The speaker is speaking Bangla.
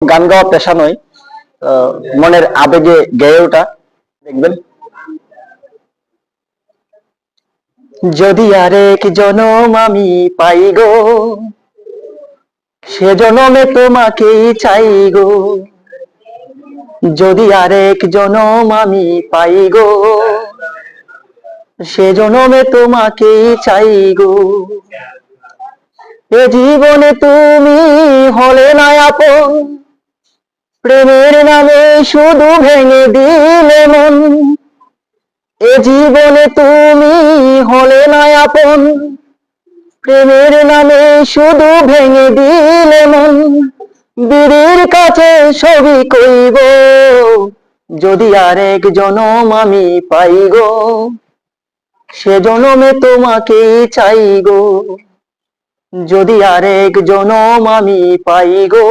গান গাওয়া পেশা নয়, মনের আবেগে গেয়ে ওঠা। দেখবেন, যদি আরেক জনম আমি পাই গো, সে জনমে তোমাকেই চাই গো। যদি আরেক জনম আমি পাই গো, সে জনমে তোমাকেই চাই গো। এ জীবনে তুমি হলে না আপন, প্রেমের নামে শুধু ভেঙে দিলে মন। এ জীবনে তুমি হলে না আপন, প্রেমের নামে শুধু ভেঙে দিলে মন। বীরের কাছে সবই কইব, যদি আরেক জনম আমি পাই গো, সে জনমে তোমাকেই চাই গো। যদি আরেক জনম আমি পাই গো,